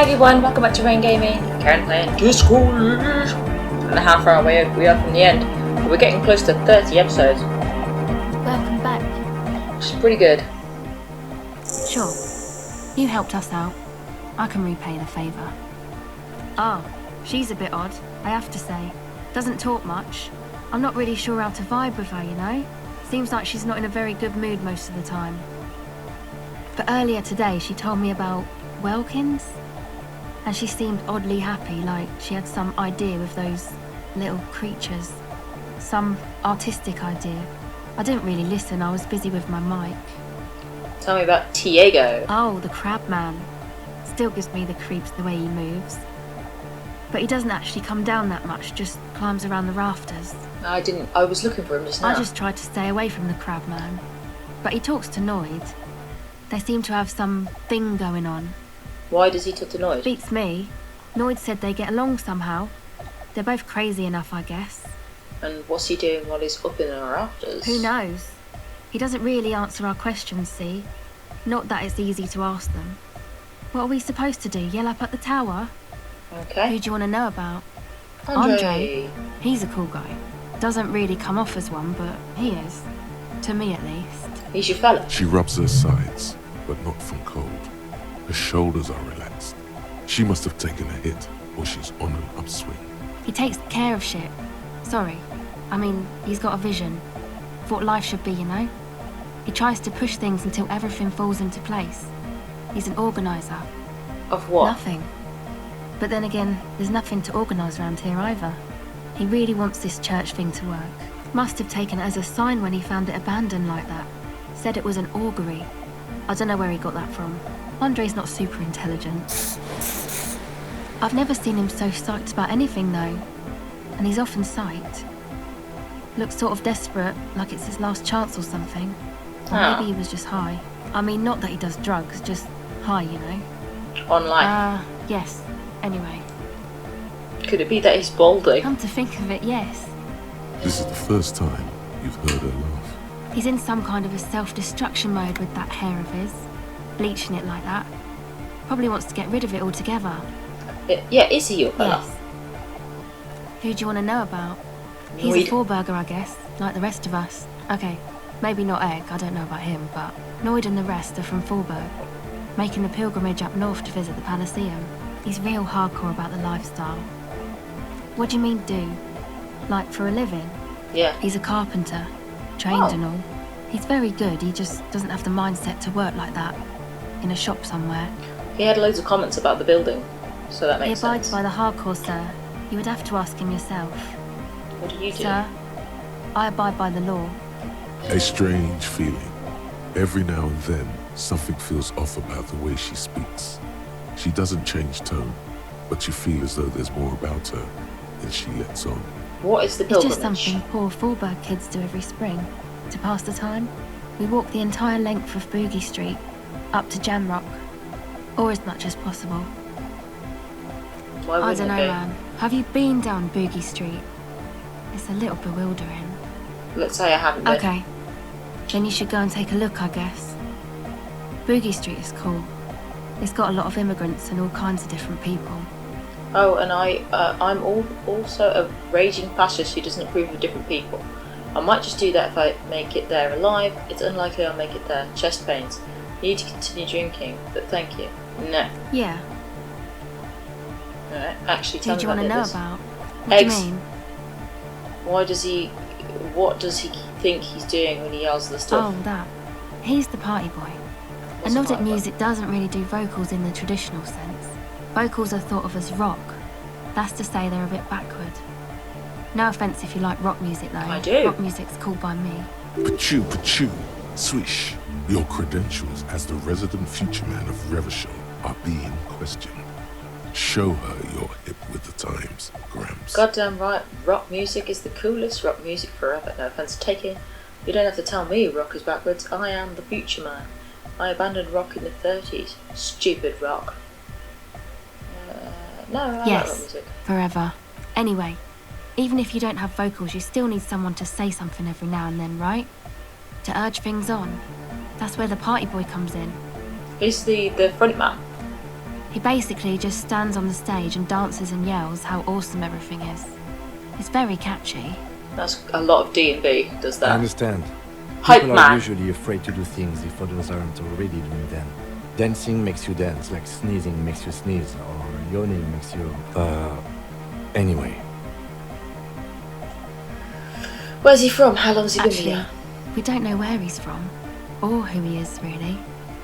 Hi everyone, welcome back to Rain Gaming. Karen playing Discord. And how far away we are from the end. But we're getting close to 30 episodes. Welcome back. Which is pretty good. Sure. You helped us out. I can repay the favour. Oh, she's a bit odd, I have to say. Doesn't talk much. I'm not really sure how to vibe with her, you know? Seems like she's not in a very good mood most of the time. But earlier today she told me about Welkins, and she seemed oddly happy, like she had some idea with those little creatures. Some artistic idea. I didn't really listen, I was busy with my mic. Tell me about Tiago. Oh, the crab man. Still gives me the creeps the way he moves. But he doesn't actually come down that much, just climbs around the rafters. I was looking for him just now. I just tried to stay away from the crab man. But he talks to Noid. They seem to have some thing going on. Why does he talk to Noid? Beats me. Noid said they get along somehow. They're both crazy enough, I guess. And what's he doing while he's up in the rafters? Who knows? He doesn't really answer our questions, see? Not that it's easy to ask them. What are we supposed to do, yell up at the tower? Okay. Who do you want to know about? Andre. He's a cool guy. Doesn't really come off as one, but he is. To me, at least. He's your fella. She rubs her sides, but not from cold. Her shoulders are relaxed. She must have taken a hit, or she's on an upswing. He takes care of shit. Sorry. I mean, he's got a vision. For what life should be, you know? He tries to push things until everything falls into place. He's an organiser. Of what? Nothing. But then again, there's nothing to organise around here either. He really wants this church thing to work. Must have taken it as a sign when he found it abandoned like that. Said it was an augury. I don't know where he got that from. Andre's not super intelligent. I've never seen him so psyched about anything though. And he's often psyched. Looks sort of desperate, like it's his last chance or something. Or maybe he was just high. I mean, not that he does drugs, just high, you know? On life. Yes. Anyway. Could it be that he's balding? Come to think of it, yes. This is the first time you've heard her laugh. He's in some kind of a self-destruction mode with that hair of his. Bleaching it like that. Probably wants to get rid of it altogether. Yeah, is he your fella? Yes. Who do you want to know about? He's a four-burger, I guess, like the rest of us. Okay, maybe not Egg, I don't know about him, but Noid and the rest are from Forberg, making the pilgrimage up north to visit the Palaceum. He's real hardcore about the lifestyle. What do you mean, do? Like, for a living? Yeah. He's a carpenter, trained and all. He's very good, he just doesn't have the mindset to work like that, in a shop somewhere. He had loads of comments about the building, so that makes sense. He abides by the hardcore, sir. You would have to ask him yourself. What do you do? Sir, I abide by the law. A strange feeling. Every now and then, something feels off about the way she speaks. She doesn't change tone, but you feel as though there's more about her than she lets on. What is the It's pilgrimage? just something poor Forberg kids do every spring. To pass the time, we walk the entire length of Boogie Street, up to Jamrock, or as much as possible. Why I wouldn't don't know, it be? man. Have you been down Boogie Street? It's a little bewildering. Let's say I haven't been. Okay, then you should go and take a look, I guess. Boogie Street is cool. It's got a lot of immigrants and all kinds of different people. Oh, and I'm also a raging fascist who doesn't approve of different people. I might just do that if I make it there alive. It's unlikely I'll make it there. Chest pains. Need to continue drinking, but thank you. No. Yeah. No, actually, Who tell do me you want to know this. about? What Eggs. do you mean? What does he think he's doing when he yells the stuff? Oh, that. He's the party boy. What's a Nordic party boy? music doesn't really do vocals in the traditional sense. Vocals are thought of as rock. That's to say they're a bit backward. No offence if you like rock music though. I do. Rock music's cool by me. Pachoo, swish. Your credentials as the resident future man of Revachol are being questioned. Show her you're hip with the times, Gramps. Goddamn right, rock music is the coolest rock music forever. No offence taken. You don't have to tell me rock is backwards. I am the future man. I abandoned rock in the 30s. Stupid rock. No, I like rock Yes, music. forever. Anyway, even if you don't have vocals, you still need someone to say something every now and then, right? To urge things on. That's where the party boy comes in. He's the front man. He basically just stands on the stage and dances and yells how awesome everything is. It's very catchy. That's a lot of D&B, does that. I understand. Hype People man. are usually afraid to do things if others aren't already doing them. Dancing makes you dance, like sneezing makes you sneeze, or yawning makes you... Anyway. Where's he from? How long has he been Actually, here? we don't know where he's from, or who he is, really.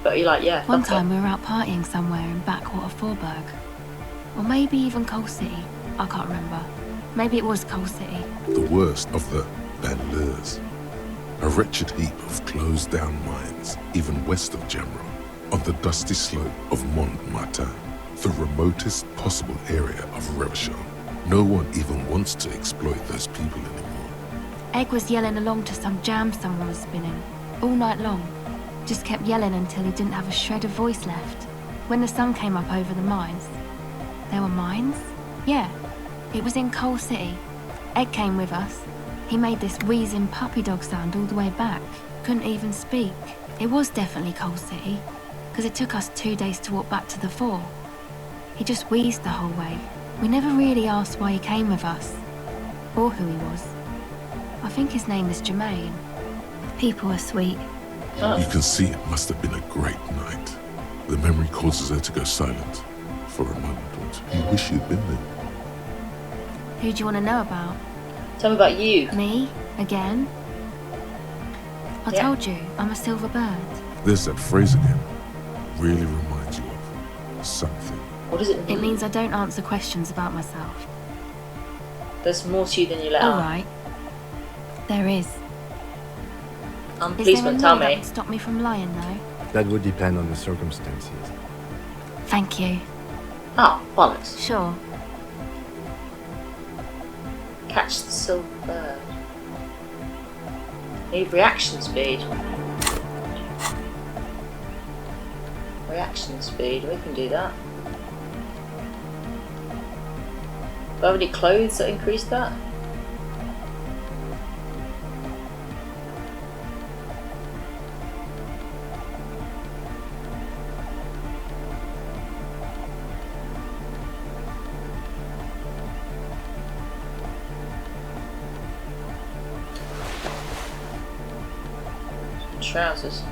But you're like, yeah, One fuck it. time we were out partying somewhere in backwater Forburg. Or maybe even Coal City. I can't remember. Maybe it was Coal City. The worst of the banlieues. A wretched heap of closed-down mines, even west of Jamrock, on the dusty slope of Montmartin, the remotest possible area of Revachol. No one even wants to exploit those people anymore. Egg was yelling along to some jam someone was spinning, all night long. Just kept yelling until he didn't have a shred of voice left. When the sun came up over the mines. There were mines? Yeah, it was in Coal City. Egg came with us. He made this wheezing puppy dog sound all the way back. Couldn't even speak. It was definitely Coal City, because it took us 2 days to walk back to the fort. He just wheezed the whole way. We never really asked why he came with us, or who he was. I think his name is Jermaine. People are sweet. Oh. You can see it must have been a great night. The memory causes her to go silent for a moment or two. You wish you'd been there. Who do you want to know about? Tell me about you. Me? Again? I Yeah. told you, I'm a silver bird. There's that phrase again. Really reminds you of something. What does it mean? It means I don't answer questions about myself. There's more to you than you let All on. right. There is. I'm Is there a policeman, law tell that me. would stop me from lying, though? That would depend on the circumstances. Thank you. Oh, bollocks. Sure. Catch the silver bird. Need reaction speed. Reaction speed, we can do that. Do I have any clothes that increase that? Trousers.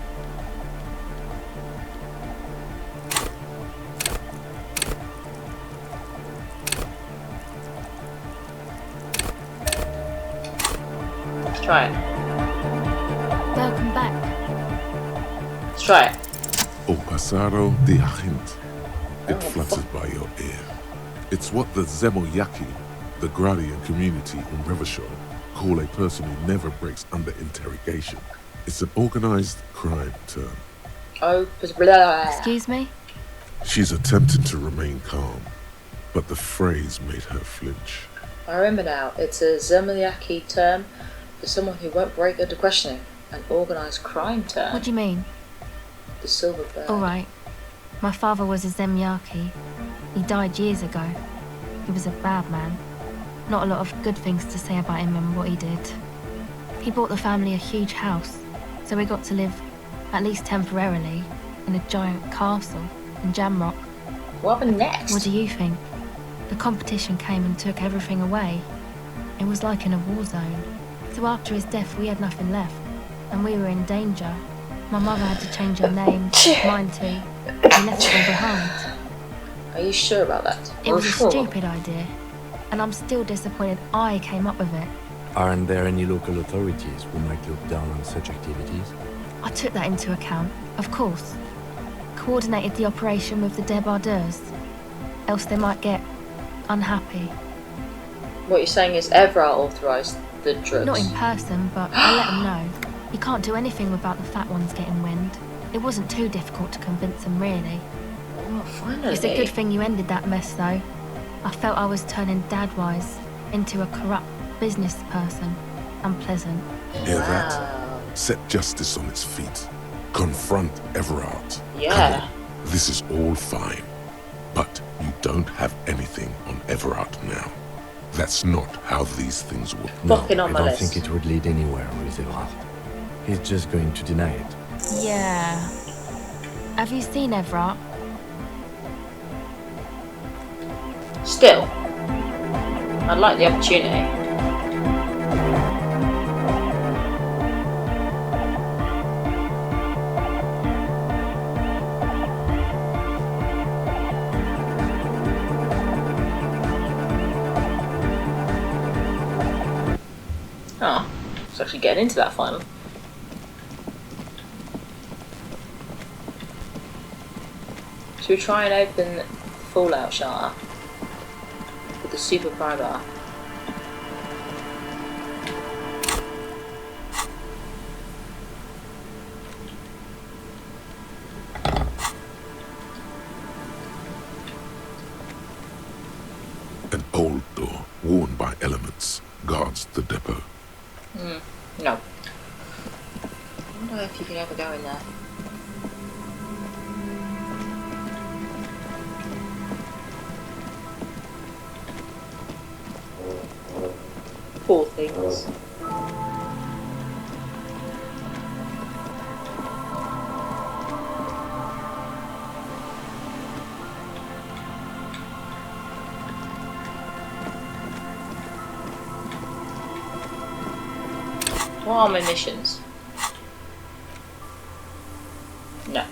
Let's try it. Welcome back. Let's try it. O pasaro de agent. It Oh, flutters by your ear. It's what the Zemoyaki, the Gradian community in Revachol, call a person who never breaks under interrogation. It's an organized crime term. Oh, blah. Excuse me? She's attempting to remain calm, but the phrase made her flinch. I remember now. It's a Zemliaki term for someone who won't break under questioning. An organised crime term. What do you mean? The silver bird. All right. My father was a Zemyaki. He died years ago. He was a bad man. Not a lot of good things to say about him and what he did. He bought the family a huge house, so we got to live, at least temporarily, in a giant castle in Jamrock. What happened next? What do you think? The competition came and took everything away. It was like in a war zone. So after his death, we had nothing left, and we were in danger. My mother had to change her name, mine too. We left it all behind. Are you sure about that? It was a Sure. stupid idea, and I'm still disappointed I came up with it. Aren't there any local authorities who might look down on such activities? I took that into account, of course. Coordinated the operation with the débardeurs, else they might get unhappy. What you're saying is Evra authorised the drugs? Not in person, but I let them know. You can't do anything without the fat ones getting wind. It wasn't too difficult to convince them, really. Oh, finally. It's a good thing you ended that mess, though. I felt I was turning Dadwise into a corrupt business person. Unpleasant. Hear that? Wow. Set justice on its feet. Confront Everard. Yeah. Come on. This is all fine. But you don't have anything on Everard now. That's not how these things work. Fucking No, on I my don't list. think it would lead anywhere with Everard. He's just going to deny it. Yeah. Have you seen Everard? Still, I'd like the opportunity. Oh, it's actually getting into that finally. Should we try and open the Fallout shelter with the super pry bar? An old door, worn by elements, guards the depot. No. I wonder if you can ever go in there. Poor things. What are my missions? No.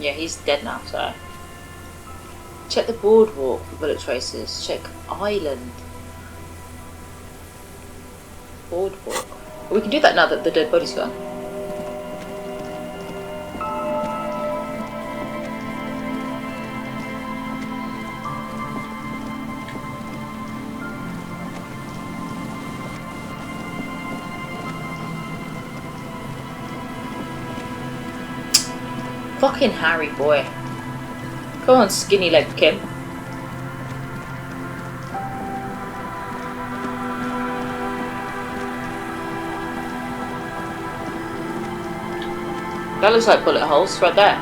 Yeah, he's dead now, so. Check the boardwalk for bullet traces. Check island. Boardwalk. We can do that now that the dead body's gone. Fucking Harry boy. Come on, skinny leg Kim. That looks like bullet holes right there.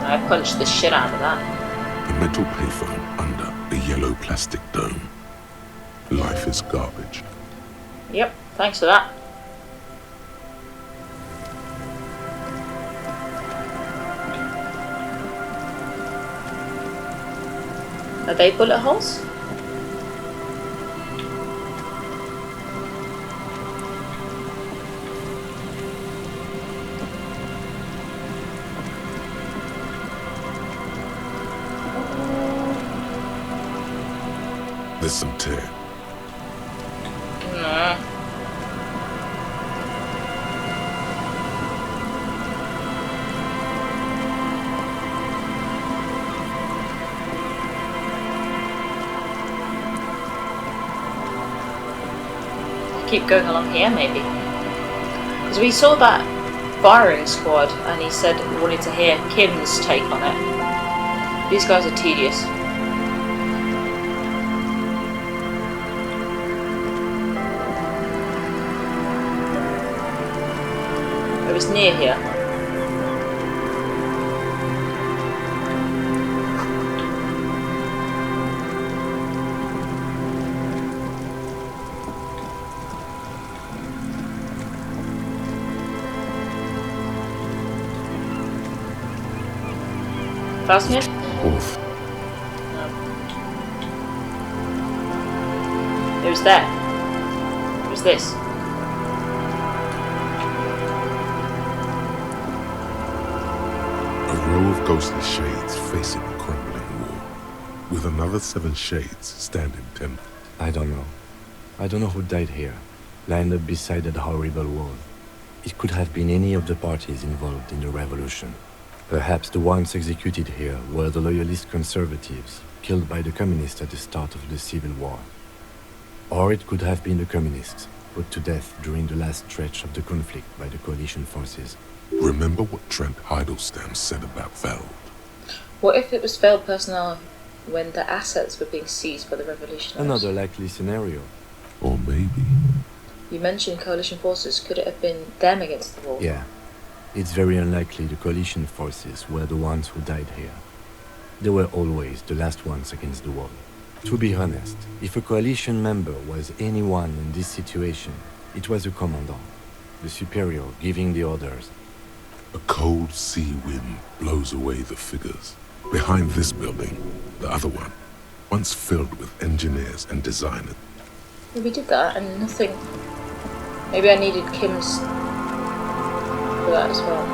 I punched the shit out of that. A metal payphone under a yellow plastic dome. Life is garbage. Yep, thanks for that. Are they bullet holes? There's some tear. Nah. Keep going along here, maybe. Because we saw that firing squad, and he said we wanted to hear Kim's take on it. These guys are tedious. It was near here. Plasmid? Oof. No. It was there. It was this. A row of ghostly shades facing the crumbling wall, with another 7 shades standing 10. I don't know. I don't know who died here, lined up beside that horrible wall. It could have been any of the parties involved in the revolution. Perhaps the ones executed here were the loyalist conservatives, killed by the communists at the start of the Civil War. Or it could have been the communists, put to death during the last stretch of the conflict by the coalition forces. Remember what Trent Heidelstein said about Veld? What if it was failed personnel when the assets were being seized by the revolutionaries? Another likely scenario. Or maybe... You mentioned coalition forces. Could it have been them against the wall? Yeah. It's very unlikely the coalition forces were the ones who died here. They were always the last ones against the wall. To be honest, if a coalition member was anyone in this situation, it was the commandant. the superior, giving the orders. A cold sea wind blows away the figures. Behind this building, the other one, once filled with engineers and designers. Yeah, we did that and nothing. Maybe I needed Kim's for that as well.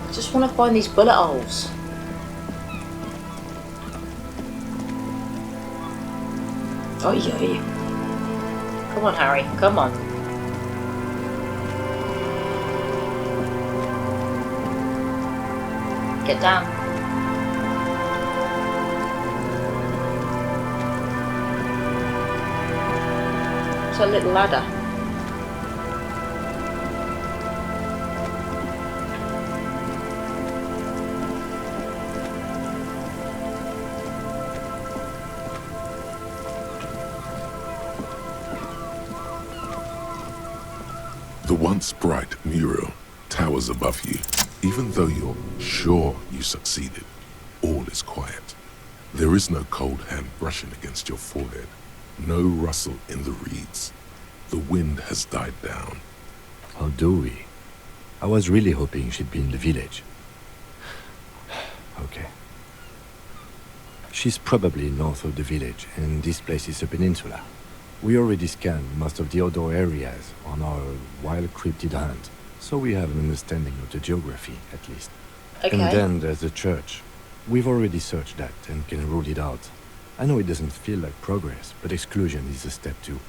I just want to find these bullet holes. Oh yeah. Come on, Harry. Come on. Get down. It's a little ladder. The once bright mural towers above you. Even though you're sure you succeeded, all is quiet. There is no cold hand brushing against your forehead, no rustle in the reeds. The wind has died down. How do we? I was really hoping she'd be in the village. Okay. She's probably north of the village, and this place is a peninsula. We already scanned most of the outdoor areas on our wild cryptid hunt, so we have an understanding of the geography, at least. Okay. And then there's the church. We've already searched that and can rule it out. I know it doesn't feel like progress, but exclusion is a step too.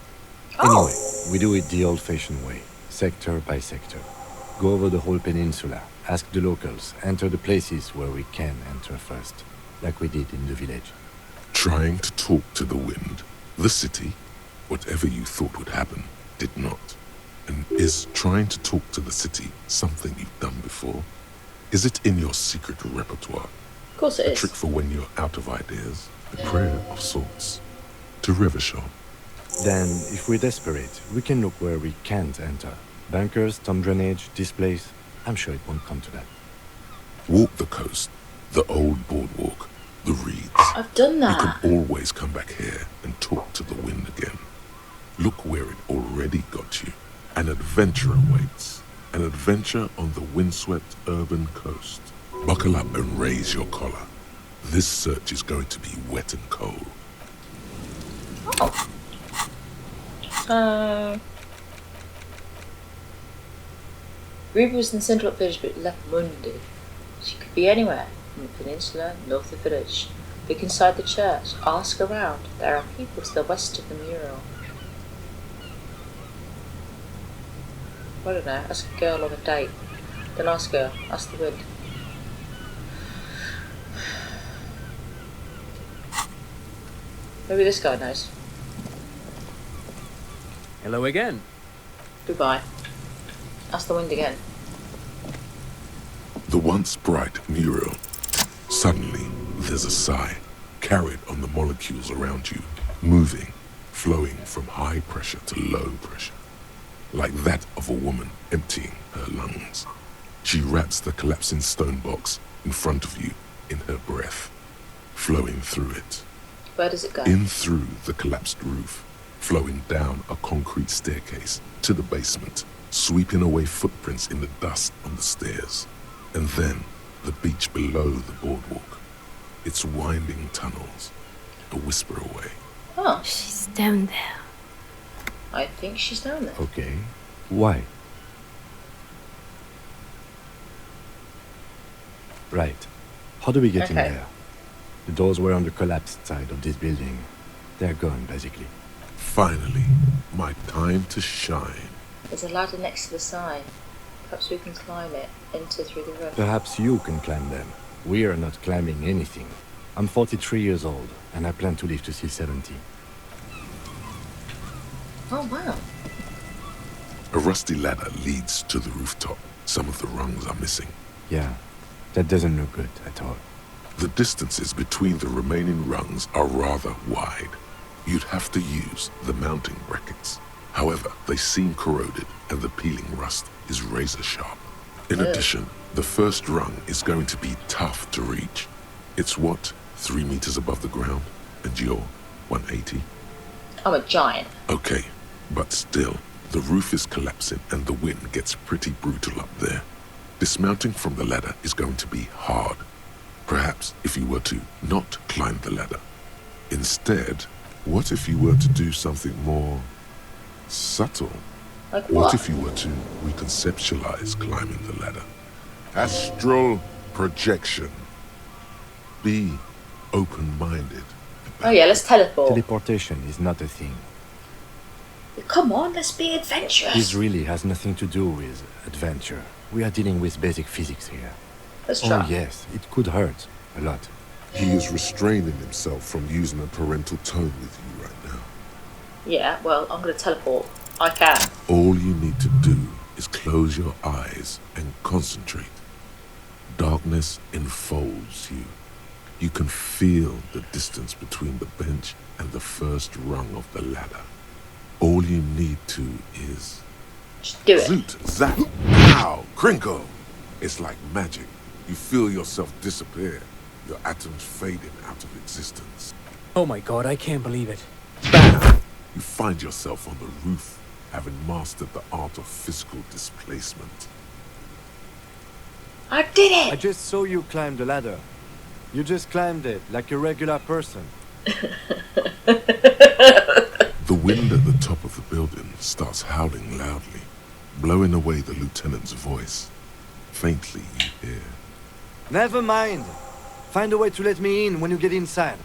Oh. Anyway, we do it the old-fashioned way, sector by sector. Go over the whole peninsula, ask the locals, enter the places where we can enter first, like we did in the village. Trying to talk to the wind, the city, whatever you thought would happen, did not. And is trying to talk to the city something you've done before? Is it in your secret repertoire? Of course it A is. trick for when you're out of ideas? A prayer of sorts? To Rivershaw? Then, if we're desperate, we can look where we can't enter. Bunkers, storm drainage, this place. I'm sure it won't come to that. Walk the coast, the old boardwalk, the reeds. I've done You that. can always come back here and talk to the wind again. Look where it already got you. An adventure awaits. An adventure on the windswept urban coast. Buckle up and raise your collar. This search is going to be wet and cold. Ruby was in the centre of the village but left Monday. She could be anywhere, from the peninsula, north of the village. Look inside the church, ask around. There are people to the west of the mural. I don't know, ask a girl on a date. Then ask her, ask the wind. Maybe this guy knows. Hello again. Goodbye. Ask the wind again. The once bright mural. Suddenly, there's a sigh, carried on the molecules around you, moving, flowing from high pressure to low pressure, like that of a woman emptying her lungs. She wraps the collapsing stone box in front of you in her breath, flowing through it. Where does it go? In through the collapsed roof, flowing down a concrete staircase to the basement, sweeping away footprints in the dust on the stairs, and then the beach below the boardwalk, its winding tunnels, a whisper away. Oh, She's down there. I think she's down there. Okay. Why? Right. How do we get in Okay. there? The doors were on the collapsed side of this building. They're gone, basically. Finally, my time to shine. There's a ladder next to the sign. Perhaps we can climb it, enter through the roof. Perhaps you can climb them. We are not climbing anything. I'm 43 years old, and I plan to live to see 70. Oh wow. A rusty ladder leads to the rooftop. Some of the rungs are missing. Yeah, that doesn't look good at all. The distances between the remaining rungs are rather wide. You'd have to use the mounting brackets. However, they seem corroded and the peeling rust is razor sharp. In addition, the first rung is going to be tough to reach. It's what, 3 meters above the ground? And you're 180? I'm a giant. Okay, but still, the roof is collapsing and the wind gets pretty brutal up there. Dismounting from the ladder is going to be hard. Perhaps if you were to not climb the ladder. Instead, what if you were to do something more subtle? Like What what? if you were to reconceptualize climbing the ladder? Astral projection. Be open-minded. Oh yeah, let's teleport. Teleportation is not a thing. Come on, let's be adventurous. This really has nothing to do with adventure. We are dealing with basic physics here. Let's try. Oh yes, it could hurt a lot. He is restraining himself from using a parental tone with you right now. Yeah, well, I'm gonna teleport. I can. All you need to do is close your eyes and concentrate. Darkness enfolds you. You can feel the distance between the bench and the first rung of the ladder. All you need to is... Just do it. Zoot, zap, pow, crinkle. It's like magic. You feel yourself disappear, your atoms fading out of existence. Oh my god, I can't believe it. Bam! You find yourself on the roof, having mastered the art of physical displacement. I did I it! just saw you climb the ladder. You just climbed it like a regular person. The wind at the top of the building starts howling loudly, blowing away the lieutenant's voice. Faintly you hear, Never mind. Find a way to let me in when you get inside.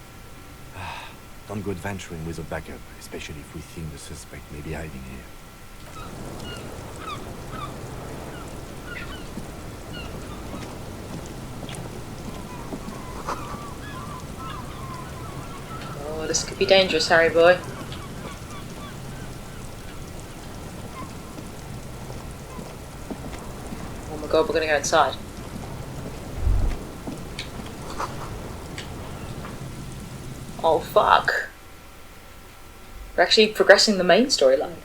Don't go adventuring with a backup, especially if we think the suspect may be hiding here. Oh, this could be dangerous, Harry boy. Oh my god, we're gonna go inside. Oh fuck. We're actually progressing the main storyline.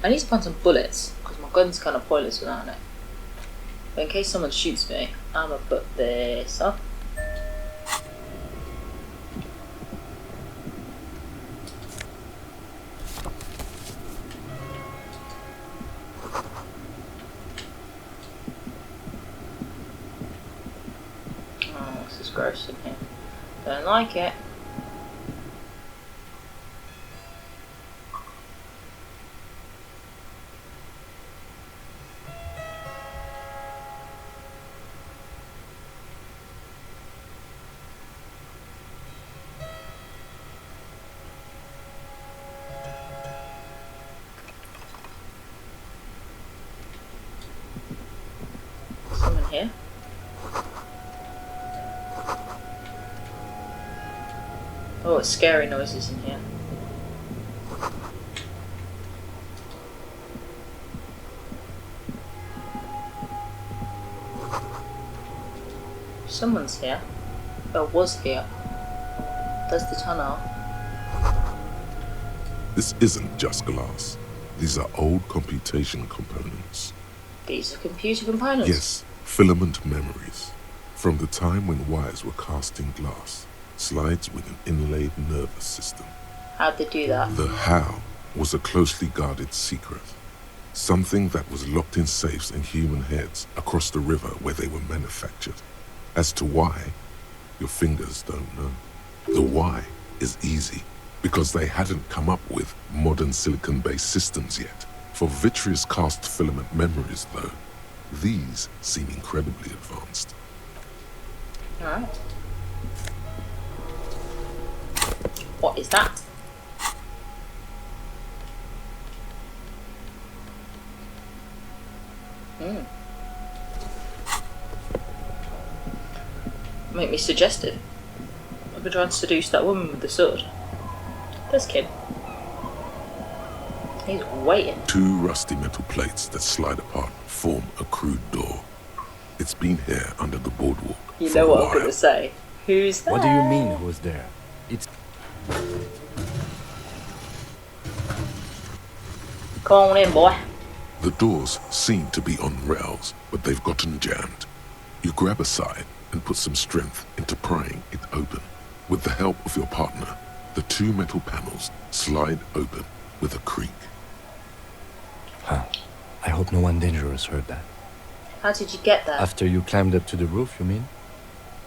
I need to find some bullets, because my gun's kind of pointless without it. But in case someone shoots me, I'm gonna put this up. Oh, this is gross in here. Don't like it. Someone here? Oh, it's scary noises in here. Someone's here. Or was here. There's the tunnel. this isn't just glass. These are old computation components. These are computer components. Yes, filament memories. From the time when wires were cast in glass, slides with an inlaid nervous system. How'd they do that? The how was a closely guarded secret. Something that was locked in safes in human heads across the river where they were manufactured. As to why, your fingers don't know. The why is easy, because they hadn't come up with modern silicon-based systems yet. For vitreous cast filament memories, though, these seem incredibly advanced. Alright. What is that? Make me suggestive. I've been trying to seduce that woman with the sword. There's Kim. He's waiting. Two rusty metal plates that slide apart form a crude door. It's been here under the boardwalk. You for know a what I'm while. going to say. Who's there? What do you mean, who's there? It's... Come on in, boy. The doors seem to be on rails, but they've gotten jammed. You grab a side and put some strength into prying it open. With the help of your partner, the two metal panels slide open with a creak. Huh. I hope no one dangerous heard that. How did you get there? After you climbed up to the roof, you mean?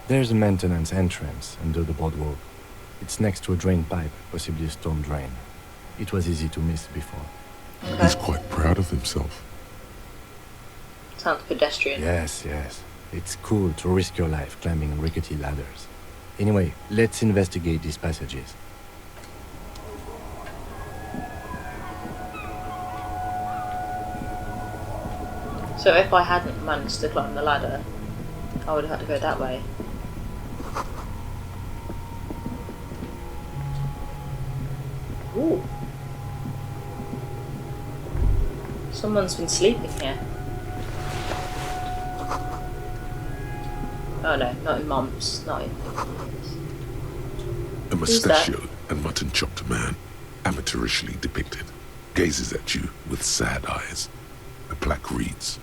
There's a maintenance entrance under the boardwalk. It's next to a drain pipe, possibly a storm drain. It was easy to miss before. Okay. He's quite proud of himself. Sounds pedestrian. Yes, yes. It's cool to risk your life climbing rickety ladders. Anyway, let's investigate these passages. So if I hadn't managed to climb the ladder, I would have had to go that way. Ooh. Someone's been sleeping here. Oh no, not in Mum's, not in... A Who's that? mustachioed and mutton-chopped man, amateurishly depicted, gazes at you with sad eyes. The plaque reads,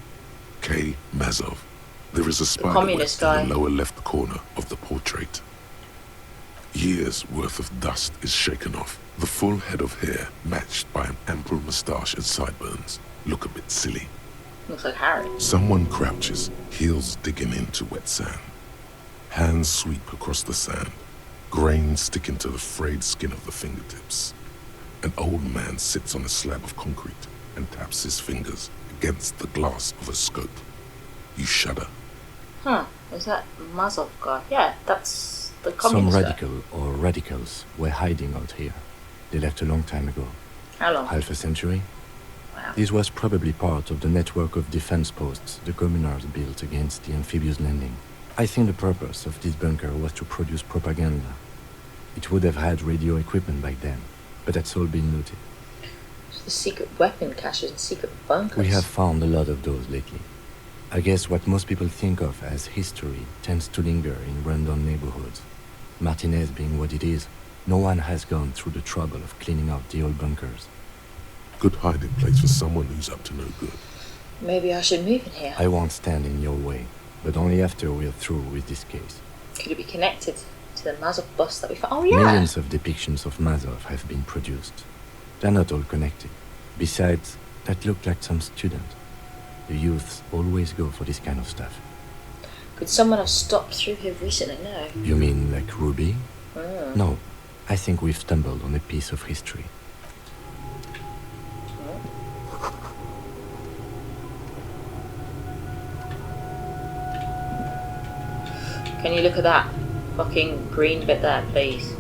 K. Mazov. There is a spider web in communist guy. the lower left corner of the portrait. Years' worth of dust is shaken off. The full head of hair, matched by an ample moustache and sideburns, look a bit silly. Looks like Harry. Someone crouches, heels digging into wet sand. Hands sweep across the sand, grains sticking to the frayed skin of the fingertips. An old man sits on a slab of concrete and taps his fingers against the glass of a scope. You shudder. Huh, is that Mazov guy? Yeah, that's the Some communist guy. radical or radicals were hiding out here. They left a long time ago. How long? Half a century? Wow. This was probably part of the network of defense posts the communards built against the amphibious landing. I think the purpose of this bunker was to produce propaganda. It would have had radio equipment back then, but that's all been looted. The secret weapon caches and secret bunkers. We have found a lot of those lately. I guess what most people think of as history tends to linger in rundown neighborhoods. Martinez being what it is, no one has gone through the trouble of cleaning out the old bunkers. Good hiding place for someone who's up to no good. Maybe I should move in here. I won't stand in your way, but only after we're through with this case. Could it be connected to the Mazov bus that we found? Oh yeah! Millions of depictions of Mazov have been produced. They're not all connected. Besides, that looked like some student. The youths always go for this kind of stuff. Could someone have stopped through here recently? No. You mean like Ruby? Mm. No, I think we've stumbled on a piece of history. Can you look at that fucking green bit there, please?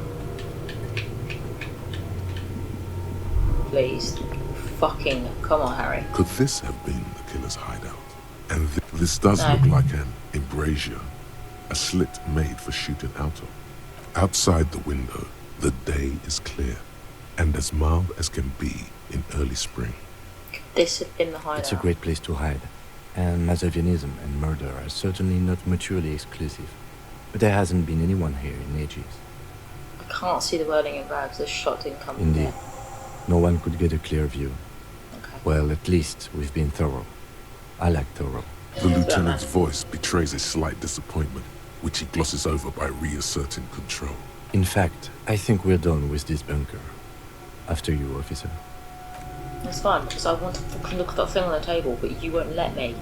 Please. Fucking come on, Harry. Could this have been the killer's hideout? And this does No. look like an embrasure, a slit made for shooting out of. Outside the window, the day is clear and as mild as can be in early spring. Could this have been the hideout? It's a great place to hide, and Mazovianism and murder are certainly not mutually exclusive. But there hasn't been anyone here in ages. I can't see the wording in rags. The shot didn't come from Indeed. there. No one could get a clear view. Okay. Well, at least we've been thorough. I like thorough. The lieutenant's voice betrays a slight disappointment, which he glosses over by reasserting control. In fact, I think we're done with this bunker. After you, officer. It's fine, because I want to fucking look at that thing on the table, but you won't let me.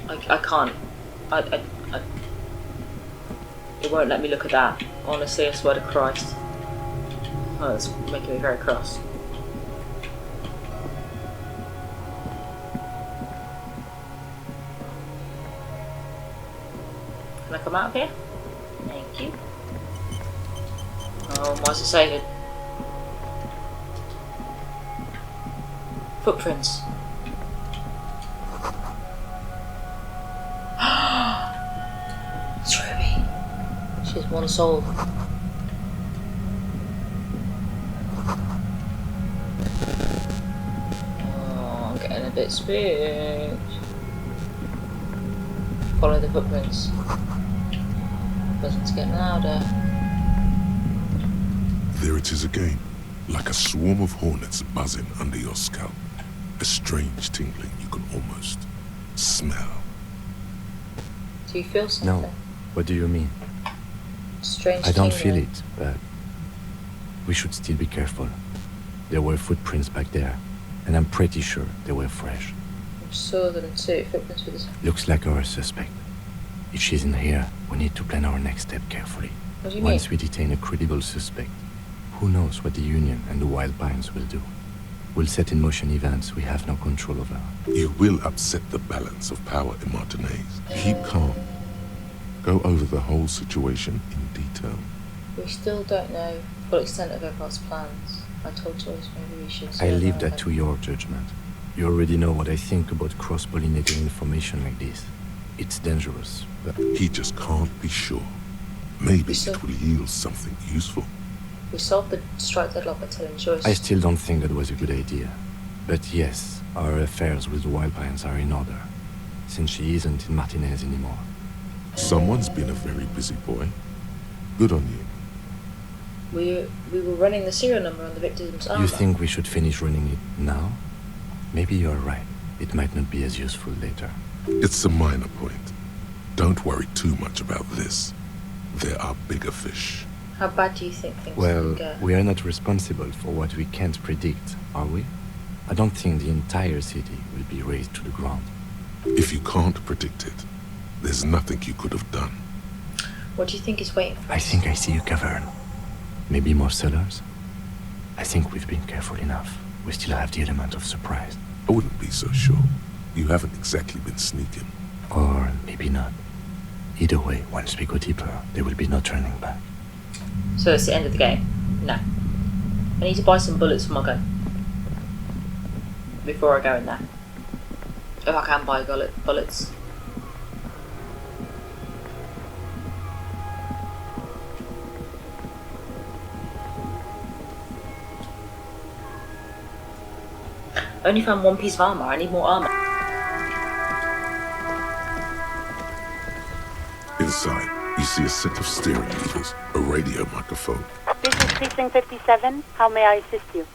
I can't. It won't let me look at that. Honestly, I swear to Christ. Oh, it's making me very cross. Can I come out of here? Thank you. Oh, why's it saying it? Footprints. It's Ruby. She has one soul. Oh, I'm getting a bit spooked. Follow the footprints. Buzzing's getting louder. There it is again, like a swarm of hornets buzzing under your scalp. A strange tingling you can almost smell. Do you feel something? No. What do you mean? Strange I don't tingling. feel it, but we should still be careful. There were footprints back there, and I'm pretty sure they were fresh. I saw them too. Footprints with this. Looks like our suspect. If she's in here, we need to plan our next step carefully. What do you Once mean? we detain a credible suspect, who knows what the Union and the Wild Pines will do? We'll set in motion events we have no control over. You will upset the balance of power in Martinez. Keep calm. Go over the whole situation in detail. We still don't know the full extent of Everard's plans. I told Joyce maybe we should. I see leave another that to your judgment. You already know what I think about cross-pollinating information like this. It's dangerous, but He just can't be sure. Maybe So- it will yield something useful. We solved the strike deadlock by telling Joyce. I still don't think that was a good idea. But yes, our affairs with the Wild Pines are in order, since she isn't in Martinez anymore. Someone's been a very busy boy. Good on you. We were running the serial number on the victim's armor. You think we should finish running it now? Maybe you're right. It might not be as useful later. It's a minor point. Don't worry too much about this. There are bigger fish. How bad do you think things Well, will get? we are not responsible for what we can't predict, are we? I don't think the entire city will be razed to the ground. If you can't predict it, there's nothing you could have done. What do you think is waiting for I us? think I see a cavern. Maybe more cellars? I think we've been careful enough. We still have the element of surprise. I wouldn't be so sure. You haven't exactly been sneaking. Or maybe not. Either way, once we go deeper, there will be no turning back. So it's the end of the game? No. I need to buy some bullets for my gun. Before I go in there. If I can buy bullets. I only found one piece of armor. I need more armor. Inside, you see a set of steering levers, a radio microphone. This is Precinct 57. How may I assist you?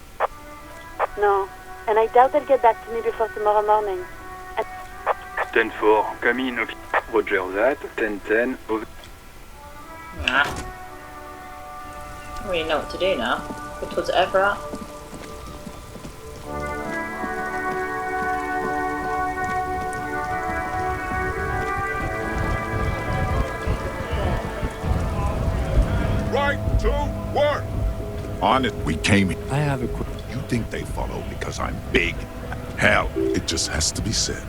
No, and I doubt they'll get back to me before tomorrow morning. 10-4, come in. Roger that. 10-10. Nah. I don't really know what to do now. Go towards Everett. Right to work. On it, we came in. I have a quick... You think they follow because I'm big? Hell, It just has to be said.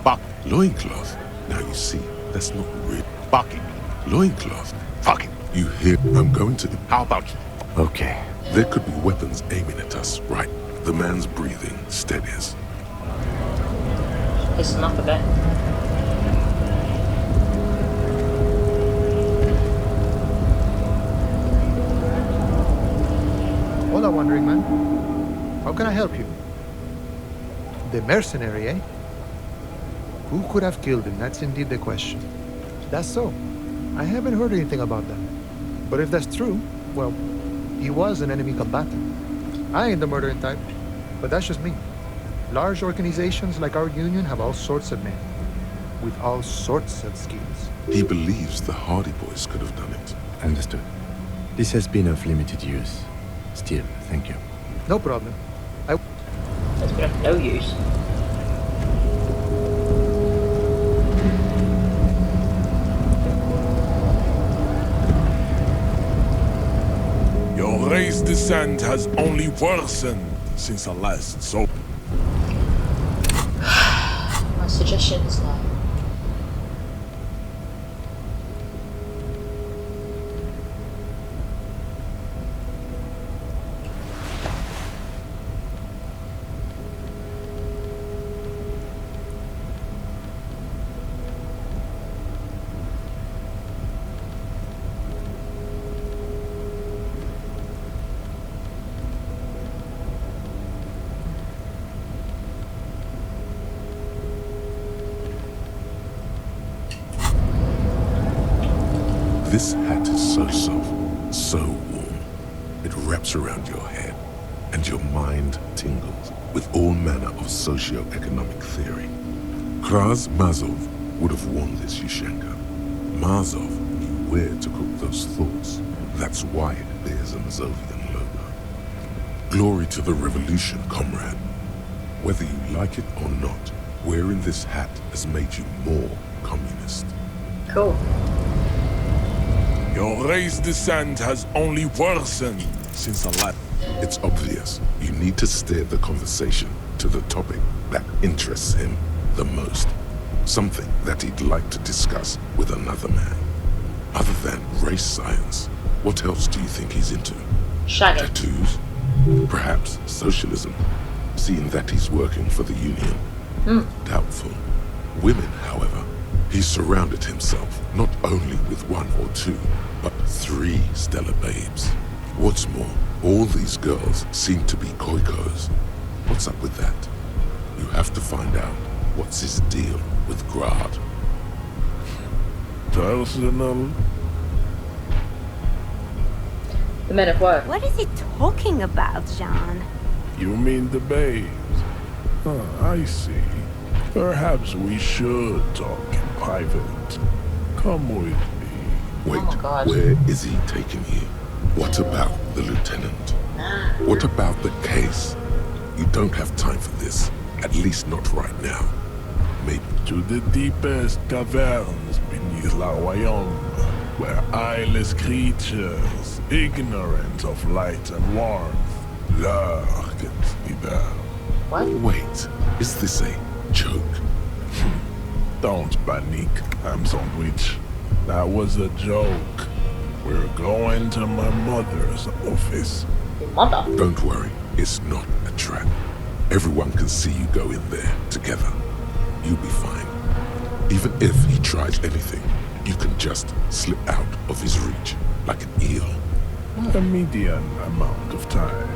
fuck, Loincloth. Now you see, that's not real. fucking, Loincloth. fucking. You hear? I'm going to... How about you? Okay. There could be weapons aiming at us, right? The man's breathing steadies. Listen up a bit. Hola, wandering man. How can I help you? The mercenary, eh? Who could have killed him? That's indeed the question. That's so. I haven't heard anything about that. But if that's true, well, he was an enemy combatant. I ain't the murdering type, but that's just me. Large organizations like our union have all sorts of men, with all sorts of skills. He believes the Hardy Boys could have done it. Understood. This has been of limited use. Still, thank you. No problem. That's been of no use. Your race descent has only worsened since the last so. My suggestions now. This hat is so soft, so warm. It wraps around your head, and your mind tingles with all manner of socio-economic theory. Kraz Mazov would have worn this Yushenka. Mazov knew where to cook those thoughts. That's why it bears an Azovian logo. Glory to the revolution, comrade. Whether you like it or not, wearing this hat has made you more communist. Cool. Your race descent has only worsened since the last. It's obvious you need to steer the conversation to the topic that interests him the most. Something that he'd like to discuss with another man. Other than race science, what else do you think he's into? Shagging. Tattoos? Perhaps socialism, seeing that he's working for the Union. Doubtful. Women, however, he's surrounded himself not only with one or two, but 3 stellar babes. What's more, all these girls seem to be koikos. What's up with that? You have to find out what's his deal with Grad. Personal? The men of work. What is he talking about, Jean? You mean the babes? Huh, I see. Perhaps we should talk in private. Come with me. Wait, Oh my God. where is he taking you? What about the lieutenant? What about the case? You don't have time for this, at least not right now. Maybe To the deepest caverns beneath La Royaume, where eyeless creatures, ignorant of light and warmth, lurk and slither. What? Wait, is this a joke? Don't panic, I'm sandwich. That was a joke. We're going to my mother's office. Your mother? Don't worry, it's not a trap. Everyone can see you go in there together. You'll be fine. Even if he tries anything, you can just slip out of his reach like an eel. A median amount of time.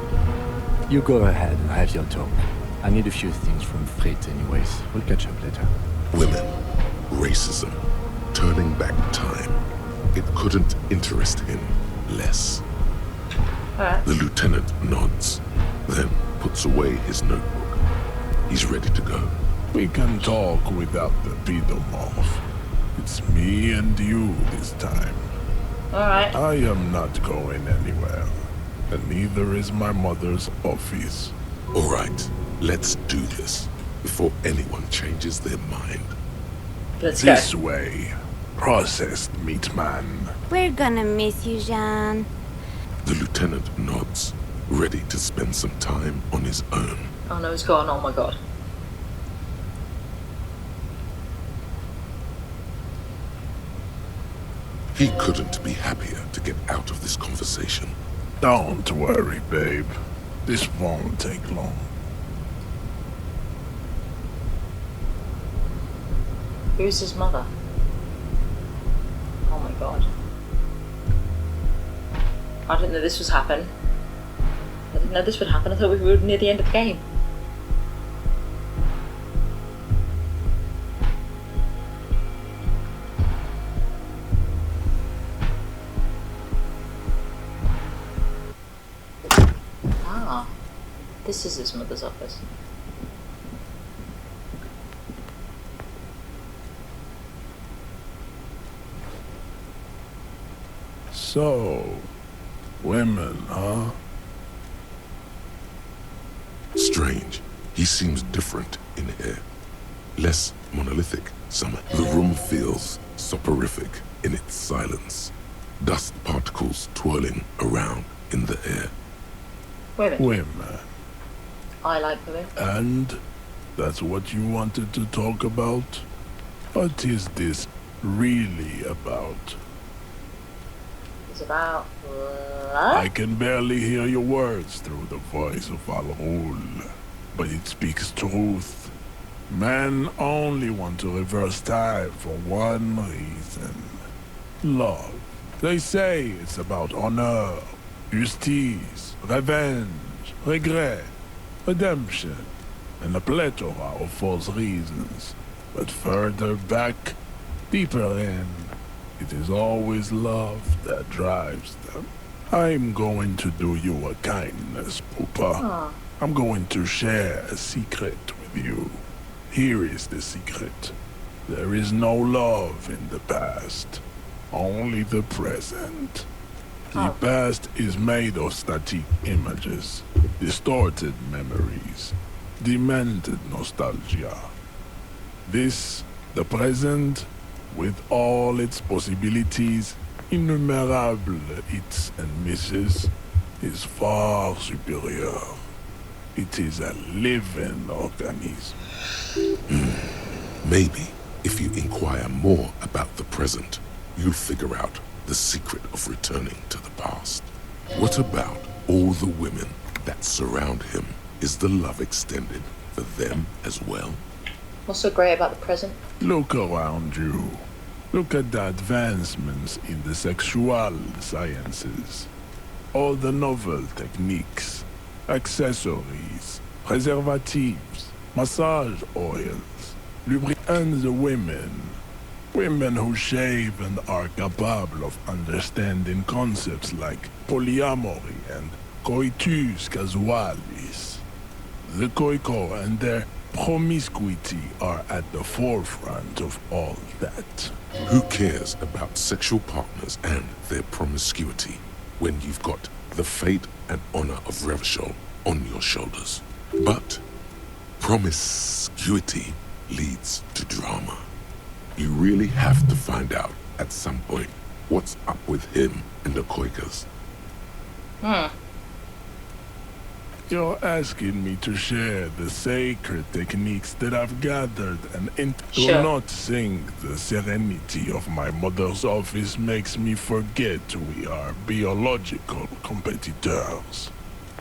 You go ahead and have your talk. I need a few things from Frit anyways. We'll catch up later. Women, racism, turning back time. It couldn't interest him less. Alright. The lieutenant nods, then puts away his notebook. He's ready to go. We can talk without the pedomorph. It's me and you this time. Alright. I am not going anywhere, and neither is my mother's office. All right, let's do this before anyone changes their mind. Let's go. This way, processed meat man. We're gonna miss you, Jean. The lieutenant nods, ready to spend some time on his own. Oh no, it's gone. Oh my god. He couldn't be happier to get out of this conversation. Don't worry, babe. This won't take long. Who's his mother? Oh my god. I didn't know this was happen. I didn't know this would happen. I thought we were near the end of the game. Ah, this is his mother's office. So, women, huh? Strange. He seems different in here. Less monolithic. The room feels soporific in its silence. Dust particles twirling around in the air. Women. Women. I like women. And that's what you wanted to talk about? What is this really about? It's about what? I can barely hear your words through the voice of Al-Ghul, but it speaks truth. Men only want to reverse time for one reason. Love. They say it's about honor, justice, revenge, regret, redemption, and a plethora of false reasons. But further back, deeper in, It is always love that drives them. I'm going to do you a kindness, Pupa. I'm going to share a secret with you. Here is the secret. There is no love in the past, only the present. The past is made of static images, distorted memories, demented nostalgia. This, the present, with all its possibilities, innumerable hits and misses, is far superior. It is a living organism. Maybe if you inquire more about the present, you'll figure out the secret of returning to the past. What about all the women that surround him? Is the love extended for them as well? What's so great about the present? Look around you. Look at the advancements in the sexual sciences. All the novel techniques, accessories, preservatives, massage oils, and the women. Women who shave and are capable of understanding concepts like polyamory and coitus casualis. The Khoikhoi and their promiscuity are at the forefront of all that. Who cares about sexual partners and their promiscuity when you've got the fate and honor of Revachol on your shoulders? But promiscuity leads to drama. You really have to find out at some point what's up with him and the Khoikhas. You're asking me to share the sacred techniques that I've gathered and do not sing the serenity of my mother's office makes me forget we are biological competitors.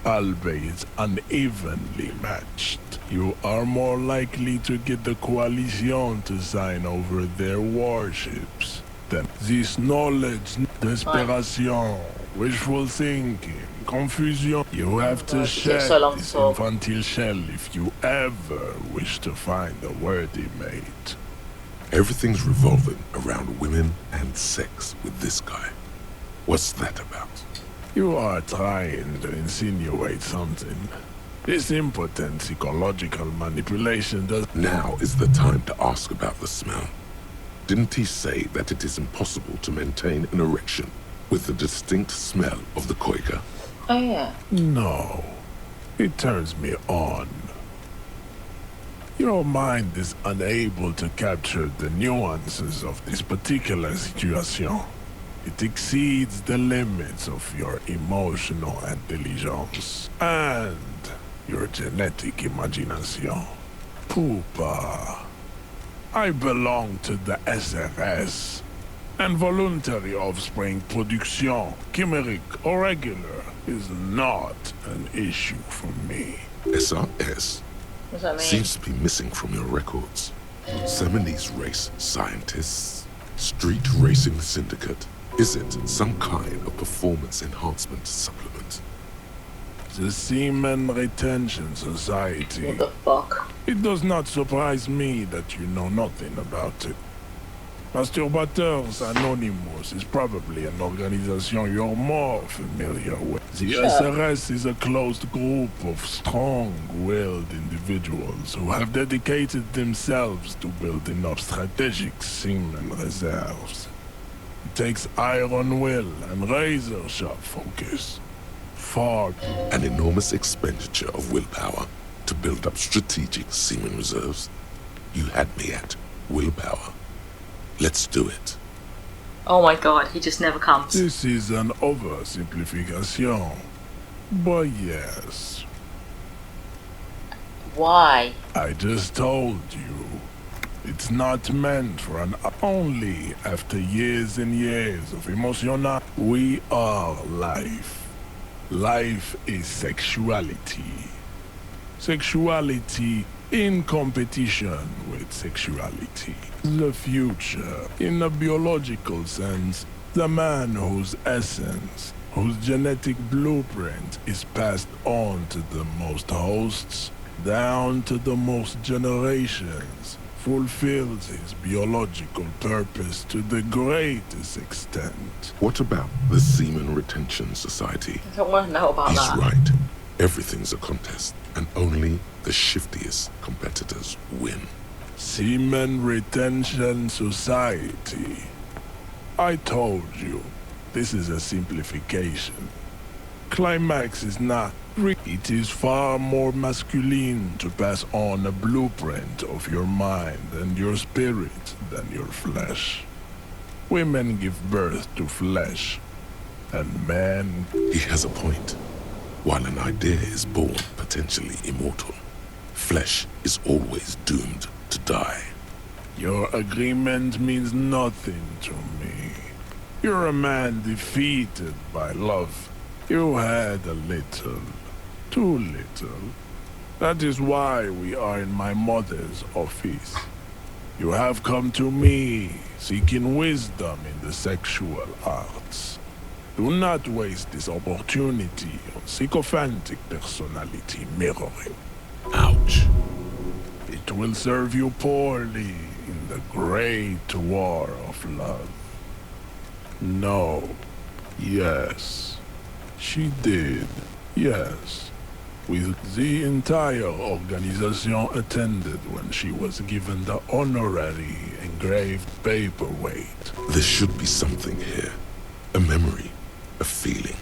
Albeit unevenly matched, you are more likely to get the coalition to sign over their warships than this knowledge, desperation, wishful thinking, confusion. You have to shed this infantile shell if you ever wish to find a worthy mate. Everything's revolving around women and sex with this guy. What's that about? You are trying to insinuate something. This impotent psychological manipulation does... Now is the time to ask about the smell. Didn't he say that it is impossible to maintain an erection with the distinct smell of the Khoikhoi? Oh yeah. No. It turns me on. Your mind is unable to capture the nuances of this particular situation. It exceeds the limits of your emotional intelligence and your genetic imagination. Pupa, I belong to the SRS, and voluntary offspring production, chimeric or regular, is not an issue for me. SRS? What does that mean? Seems to be missing from your records. Seminese race scientists, street racing syndicate. Is it some kind of performance enhancement supplement? The Seaman Retention Society. What the fuck? It does not surprise me that you know nothing about it. Masturbateurs Anonymous is probably an organization you're more familiar with. The SRS is a closed group of strong-willed individuals who have dedicated themselves to building up strategic semen reserves. It takes iron will and razor-sharp focus. An enormous expenditure of willpower to build up strategic semen reserves. You had me at willpower. Let's do it. Oh my god, he just never comes. This is an oversimplification. But yes. Why? I just told you. It's not meant for an... Only after years and years of emotional... We are life. Life is sexuality. Sexuality in competition with sexuality. The future, in a biological sense, the man whose essence, whose genetic blueprint is passed on to the most hosts, down to the most generations, fulfills his biological purpose to the greatest extent. What about the Seaman Retention Society? I don't want to know about He's that. right. Everything's a contest, and only the shiftiest competitors win. Seaman Retention Society. I told you, this is a simplification. Climax is not it is far more masculine to pass on a blueprint of your mind and your spirit than your flesh. Women give birth to flesh, and men... He has a point. While an idea is born potentially immortal, flesh is always doomed to die. Your agreement means nothing to me. You're a man defeated by love. You had a little. Too little. That is why we are in my mother's office. You have come to me, seeking wisdom in the sexual arts. Do not waste this opportunity on sycophantic personality mirroring. Ouch. It will serve you poorly in the great war of love. No. Yes. She did. Yes. With the entire organization attended when she was given the honorary engraved paperweight. There should be something here. A memory, a feeling,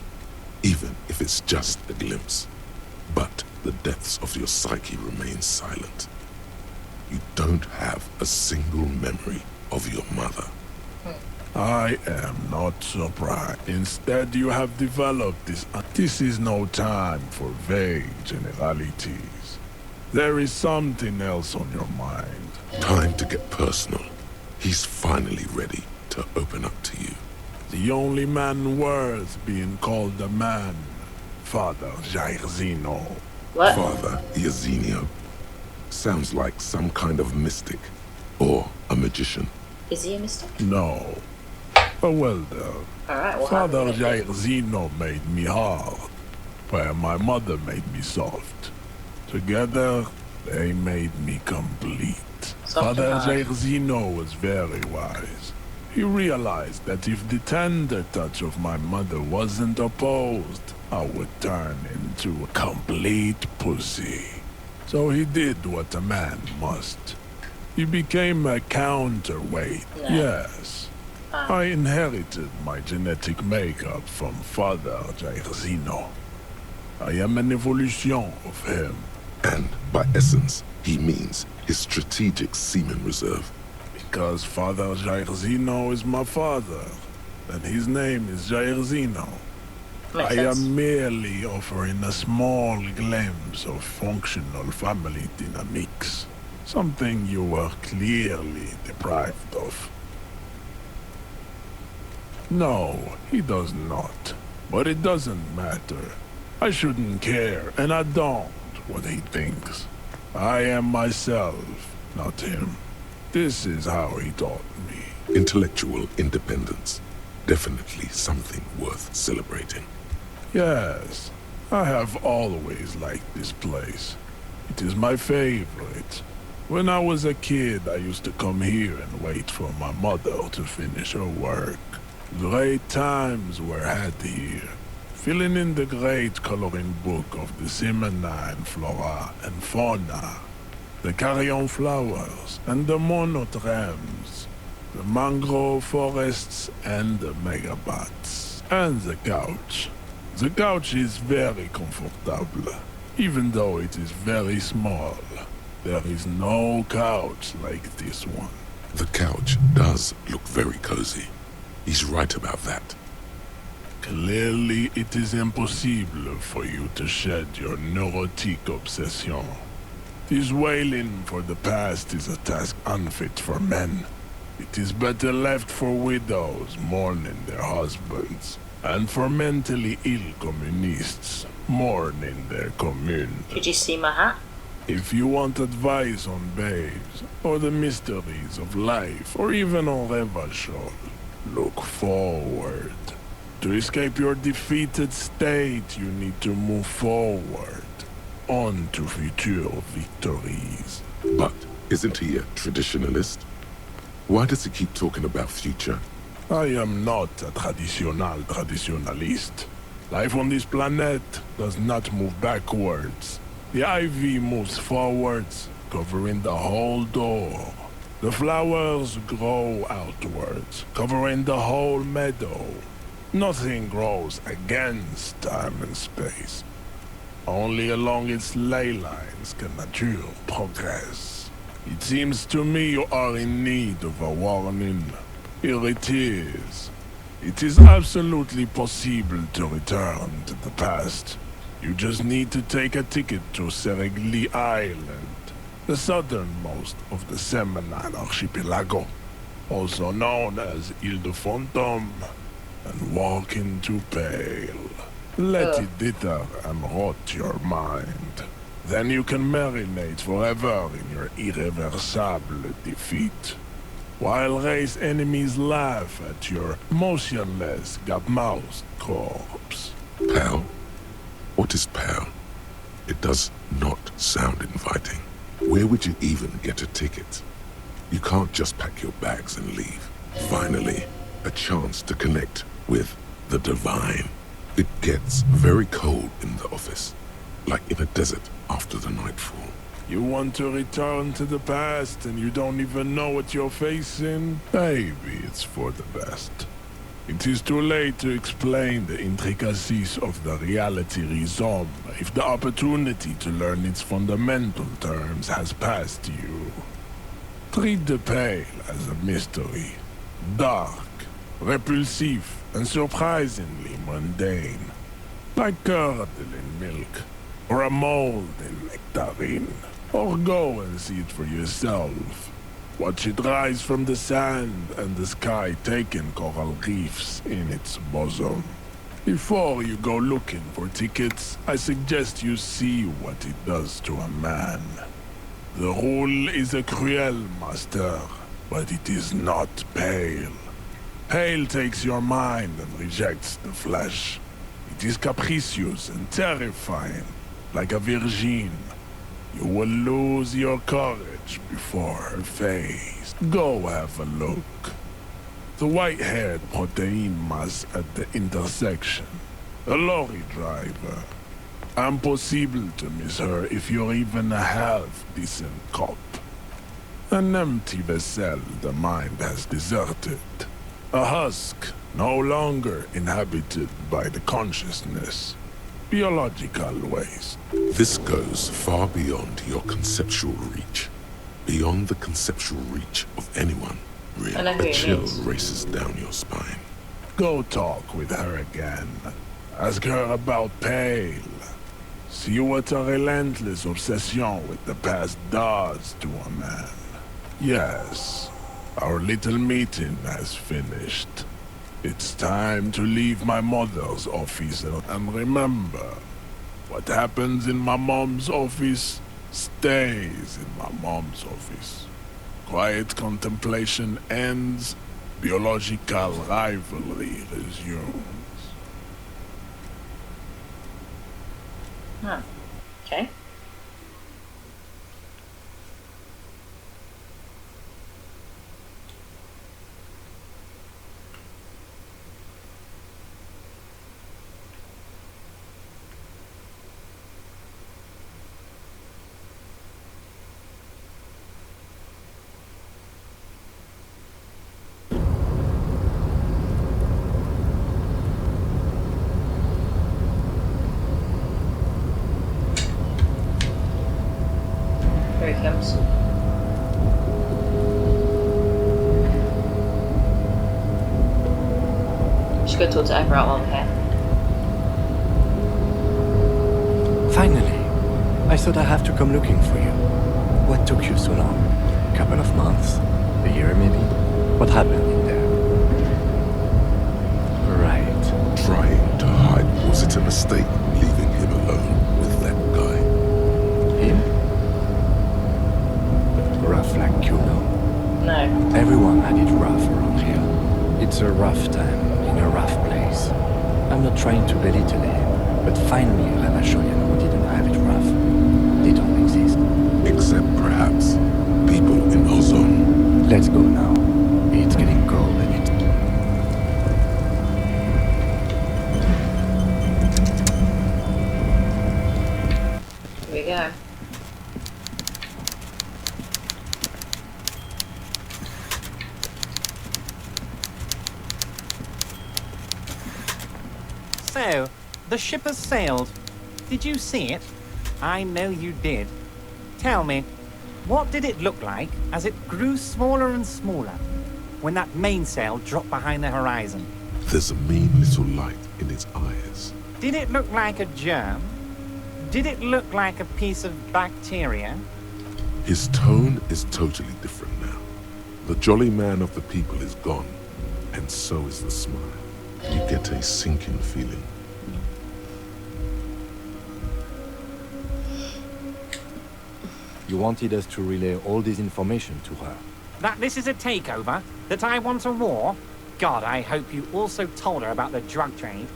even if it's just a glimpse. But the depths of your psyche remain silent. You don't have a single memory of your mother. I am not surprised. Instead, you have developed this. This is no time for vague generalities. There is something else on your mind. Time to get personal. He's finally ready to open up to you. The only man worth being called a man, Father Jairzino. What? Father Iazinio. Sounds like some kind of mystic or a magician. Is he a mystic? No. But well done. Alright, well, Father Jairzino made me hard, where my mother made me soft. Together, they made me complete. Father Jairzino was very wise. He realized that if the tender touch of my mother wasn't opposed, I would turn into a complete pussy. So he did what a man must. He became a counterweight, yes. I inherited my genetic makeup from Father Jairzino. I am an evolution of him. And by essence, he means his strategic seaman reserve. Because Father Jairzino is my father, and his name is Jairzino. I am merely offering a small glimpse of functional family dynamics. Something you were clearly deprived of. No, he does not. But it doesn't matter. I shouldn't care, and I don't, what he thinks. I am myself, not him. This is how he taught me. Intellectual independence. Definitely something worth celebrating. Yes, I have always liked this place. It is my favorite. When I was a kid, I used to come here and wait for my mother to finish her work. Great times were had here, filling in the great coloring book of the Simonine flora and fauna, the carrion flowers and the monotremes, the mangrove forests and the megabats, and the couch. The couch is very comfortable, even though it is very small. There is no couch like this one. The couch does look very cozy. He's right about that. Clearly, it is impossible for you to shed your neurotic obsession. This wailing for the past is a task unfit for men. It is better left for widows mourning their husbands, and for mentally ill communists mourning their commune. Did you see my hat? If you want advice on babes, or the mysteries of life, or even on Revachol, look forward. To escape your defeated state, you need to move forward, on to future victories. But Isn't he a traditionalist? Why does he keep talking about future? I am not a traditionalist. Life on this planet does not move backwards. The ivy moves forwards, covering the whole door. The flowers grow outwards, covering the whole meadow. Nothing grows against time and space. Only along its ley lines can nature progress. It seems to me you are in need of a warning. Here it is. It is absolutely possible to return to the past. You just need to take a ticket to Seregli Island, the southernmost of the Seminole Archipelago, also known as Ile de Fantôme, and walk into Pale. Let it dither and rot your mind. Then you can marinate forever in your irreversible defeat, while race enemies laugh at your motionless, gap-mouthed corpse. Pal? What is Pal? It does not sound inviting. Where would you even get a ticket? You can't just pack your bags and leave. Finally, a chance to connect with the divine. It gets very cold in the office, like in a desert after the nightfall. You want to return to the past and you don't even know what you're facing? Maybe it's for the best. It is too late to explain the intricacies of the reality rhizome if the opportunity to learn its fundamental terms has passed you. Treat the Pale as a mystery. Dark, repulsive, and surprisingly mundane. Like curdle in milk, or a mold in nectarine. Or go and see it for yourself. Watch it rise from the sand and the sky taking coral reefs in its bosom. Before you go looking for tickets, I suggest you see what it does to a man. The rule is a cruel master, but it is not Pale. Pale takes your mind and rejects the flesh. It is capricious and terrifying, like a virgin. You will lose your courage before her face. Go have a look. The white-haired protein mass at the intersection. A lorry driver. Impossible to miss her if you're even a half-decent cop. An empty vessel the mind has deserted. A husk no longer inhabited by the consciousness. Biological waste. This goes far beyond your conceptual reach. Beyond the conceptual reach of anyone, really. A chill races down your spine. Go talk with her again. Ask her about Pale. See what a relentless obsession with the past does to a man. Yes, our little meeting has finished. It's time to leave my mother's office, and remember, what happens in my mom's office stays in my mom's office. Quiet contemplation ends, biological rivalry resumes. Huh. Okay. Here he comes. Just go talk to Everett while we're here. Finally! I thought I'd have to come looking for you. What took you so long? A couple of months? A year maybe? What happened in there? Right. Trying to hide. Was it a mistake leaving him alone with that guy? Him? Rough like you know. No. Everyone had it rough around here. It's a rough time in a rough place. I'm not trying to belittle him, but find me a Lavashoyan who didn't have it rough. They don't exist. Except perhaps people So, the ship has sailed. Did you see it? I know you did. Tell me, what did it look like as it grew smaller and smaller when that mainsail dropped behind the horizon? There's a mean little light in its eyes. Did it look like a germ? Did it look like a piece of bacteria? His tone is totally different now. The jolly man of the people is gone, and so is the smile. You get a sinking feeling. You wanted us to relay all this information to her. That this is a takeover? That I want a war? God, I hope you also told her about the drug trade.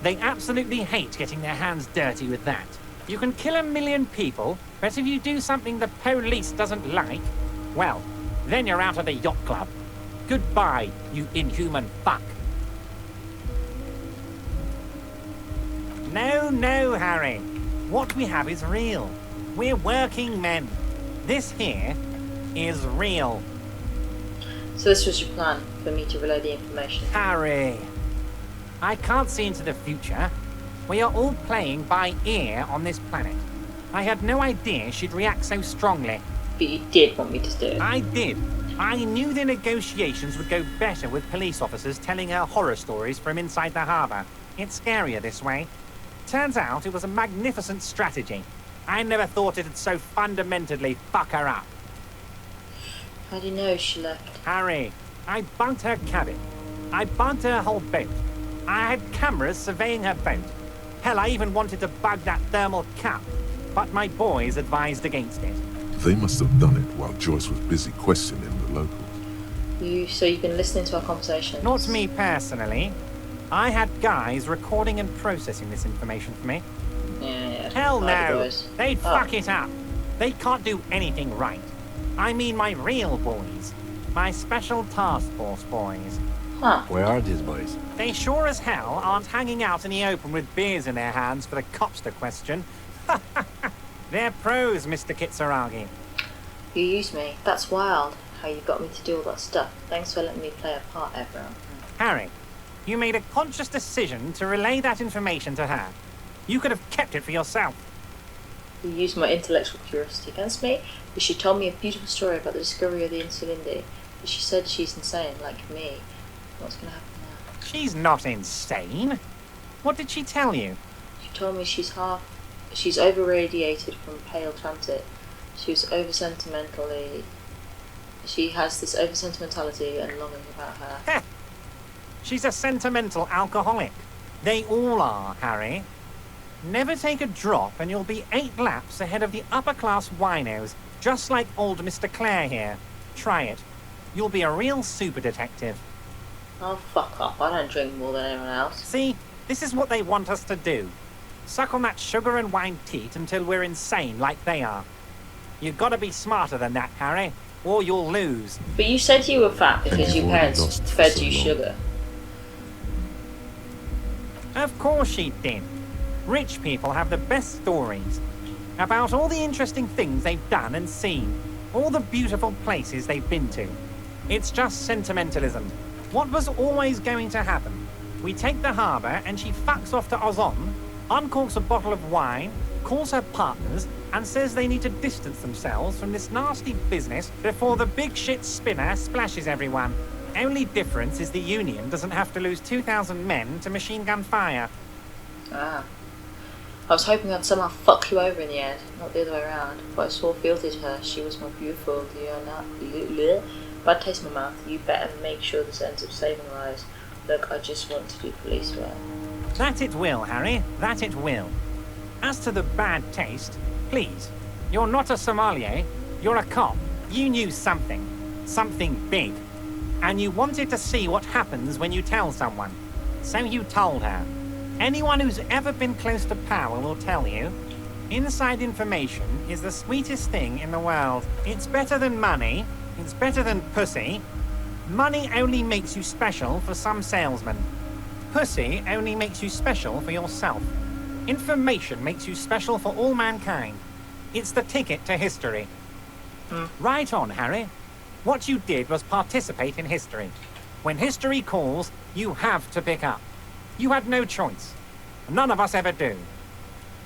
They absolutely hate getting their hands dirty with that. You can kill 1 million people, but if you do something the police doesn't like, well, then you're out of the yacht club. Goodbye, you inhuman fuck. No, no, Harry. What we have is real. We're working men. This here is real. So this was your plan, for me to relay the information? Harry, I can't see into the future. We are all playing by ear on this planet. I had no idea she'd react so strongly. But you did want me to do it. I did. I knew the negotiations would go better with police officers telling her horror stories from inside the harbour. It's scarier this way. Turns out it was a magnificent strategy. I never thought it'd so fundamentally fuck her up. How do you know she left? Harry, I bunked her cabin. I bunked her whole boat. I had cameras surveying her boat. Hell, I even wanted to bug that thermal cap, but my boys advised against it. They must have done it while Joyce was busy questioning the locals. So you've been listening to our conversation? Not me personally. I had guys recording and processing this information for me. Yeah. Hell no! Boys. They'd fuck it up. They can't do anything right. I mean my real boys. My special task force boys. Huh. Where are these boys? They sure as hell aren't hanging out in the open with beers in their hands for the cops to question. They're pros, Mr. Kitsuragi. You used me. That's wild, how you got me to do all that stuff. Thanks for letting me play a part, everyone. Harry, you made a conscious decision to relay that information to her. You could have kept it for yourself. You used my intellectual curiosity against me, but she told me a beautiful story about the discovery of the Insulindi. But she said she's insane, like me. What's going to happen now? She's not insane. What did she tell you? She told me she's over-radiated from pale transit. She has this over-sentimentality and longing about her. She's a sentimental alcoholic. They all are, Harry. Never take a drop and you'll be 8 laps ahead of the upper-class winos, just like old Mr. Clare here. Try it. You'll be a real super detective. Oh, fuck off. I don't drink more than anyone else. See, this is what they want us to do. Suck on that sugar and wine teat until we're insane like they are. You've got to be smarter than that, Harry, or you'll lose. But you said you were fat because your parents fed you sugar. Of course she did. Rich people have the best stories about all the interesting things they've done and seen, all the beautiful places they've been to. It's just sentimentalism. What was always going to happen? We take the harbour and she fucks off to Ozon, uncorks a bottle of wine, calls her partners, and says they need to distance themselves from this nasty business before the big shit spinner splashes everyone. Only difference is the Union doesn't have to lose 2,000 men to machine gun fire. Ah. I was hoping I'd somehow fuck you over in the end, not the other way around. But I saw filtered her. She was more beautiful. Bad taste in my mouth. You better make sure this ends up saving lives. Look, I just want to do police work. That it will, Harry. That it will. As to the bad taste, please. You're not a sommelier. You're a cop. You knew something. Something big. And you wanted to see what happens when you tell someone. So you told her. Anyone who's ever been close to power will tell you. Inside information is the sweetest thing in the world. It's better than money. It's better than pussy. Money only makes you special for some salesmen. Pussy only makes you special for yourself. Information makes you special for all mankind. It's the ticket to history. Right on, Harry. What you did was participate in history. When history calls, you have to pick up. You had no choice. None of us ever do.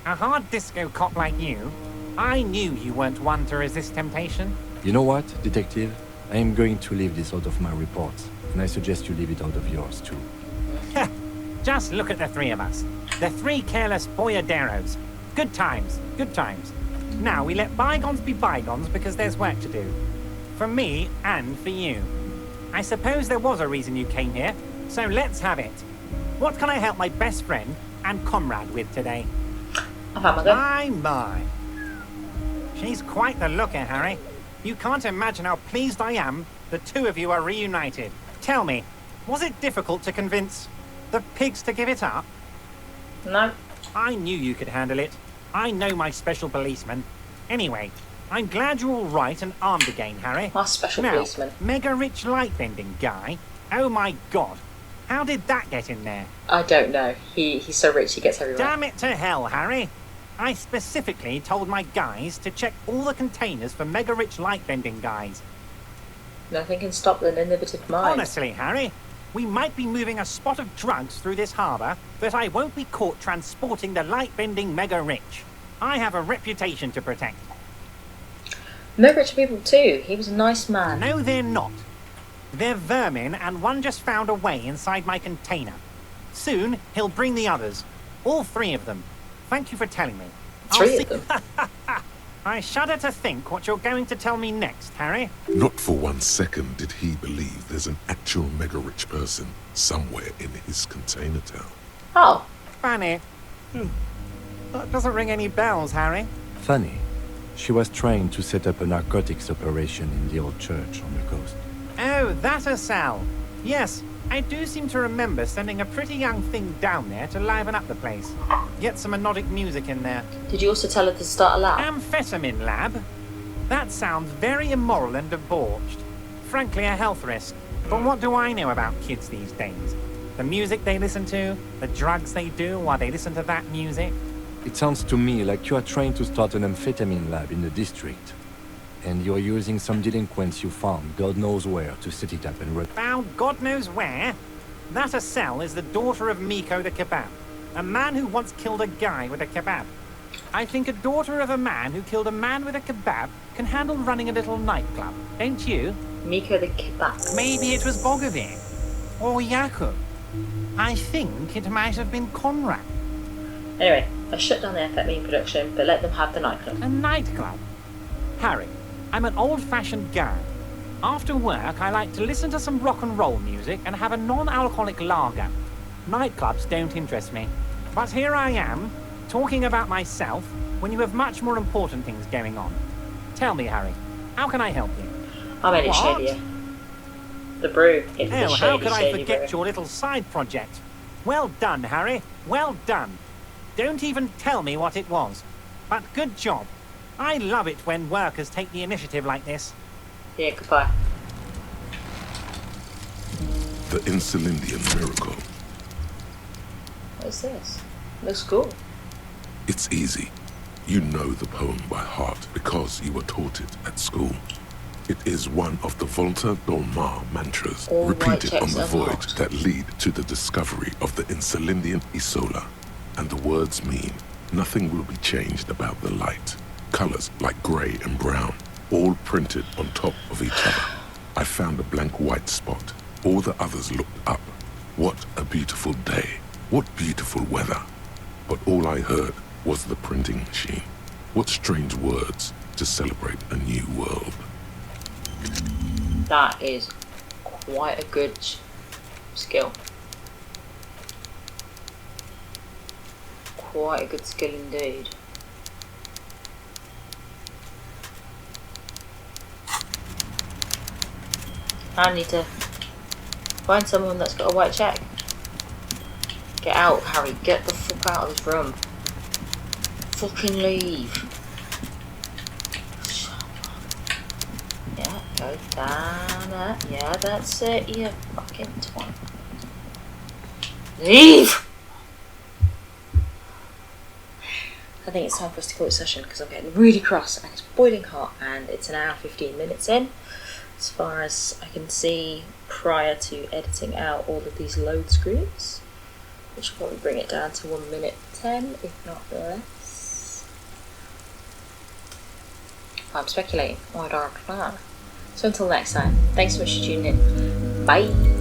A hard disco cop like you, I knew you weren't one to resist temptation. You know what, Detective? I am going to leave this out of my report, and I suggest you leave it out of yours too. Just look at the three of us. The three careless boyaderos. Good times, good times. Now we let bygones be bygones because there's work to do. For me and for you. I suppose there was a reason you came here, so let's have it. What can I help my best friend and comrade with today? My. She's quite the looker, Harry. You can't imagine how pleased I am the two of you are reunited. Tell me, was it difficult to convince the pigs to give it up? No. I knew you could handle it. I know my special policeman. Anyway, I'm glad you're all right and armed again, Harry. My special now, policeman. Mega rich light-bending guy. Oh my god. How did that get in there? I don't know. He's so rich he gets everywhere. Damn it to hell, Harry. I specifically told my guys to check all the containers for mega rich light-bending guys. Nothing can stop the innovative mind. Honestly, Harry, we might be moving a spot of drugs through this harbour, but I won't be caught transporting the light-bending mega rich. I have a reputation to protect. Mega rich people too. He was a nice man. No, they're not. They're vermin, and one just found a way inside my container. Soon, he'll bring the others. All three of them. Thank you for telling me. Three of them? I shudder to think what you're going to tell me next, Harry. Not for 1 second did he believe there's an actual mega-rich person somewhere in his container town. Oh. Funny. That doesn't ring any bells, Harry. Funny. She was trying to set up a narcotics operation in the old church on the coast. Oh, that a Sal. Yes, I do seem to remember sending a pretty young thing down there to liven up the place. Get some hypnotic music in there. Did you also tell her to start a lab? Amphetamine lab? That sounds very immoral and debauched. Frankly, a health risk. But what do I know about kids these days? The music they listen to, the drugs they do while they listen to that music? It sounds to me like you are trying to start an amphetamine lab in the district. And you're using some delinquents you found God knows where to set it up and run. Found God knows where? That Asel is the daughter of Miko the Kebab, a man who once killed a guy with a kebab. I think a daughter of a man who killed a man with a kebab can handle running a little nightclub, don't you? Miko the Kebab. Maybe it was Bogovir. Or Jakub. I think it might have been Conrad. Anyway, I shut down the amphetamine production, but let them have the nightclub. A nightclub? Harry, I'm an old-fashioned guy. After work, I like to listen to some rock and roll music and have a non-alcoholic lager. Nightclubs don't interest me. But here I am, talking about myself, when you have much more important things going on. Tell me, Harry, how can I help you? I made it shadier. The brew. It's the Oh, shady, how could I shady forget brew. your little side project? Well done, Harry. Well done. Don't even tell me what it was. But good job. I love it when workers take the initiative like this. Yeah, goodbye. The Insulindian miracle. What is this? Looks cool. It's easy. You know the poem by heart because you were taught it at school. It is one of the Volta Dolmar mantras All repeated right, on the checks voyage that lead to the discovery of the Insulindian Isola. And the words mean nothing will be changed about the light. Colors like gray and brown, all printed on top of each other. I found a blank white spot. All the others looked up. What a beautiful day. What beautiful weather. But all I heard was the printing machine. What strange words to celebrate a new world. That is quite a good skill. Quite a good skill indeed. I need to find someone that's got a white check. Get out, Harry. Get the fuck out of this room. Fucking leave. Yeah, go down that. Yeah, that's it. You fucking twat. Leave! I think it's time for us to call it a session because I'm getting really cross and it's boiling hot and it's an hour 15 minutes in. As far as I can see prior to editing out all of these load screens. which will probably bring it down to 1 minute 10, if not less. I'm speculating. I don't know. So until next time, thanks so much for tuning in. Bye!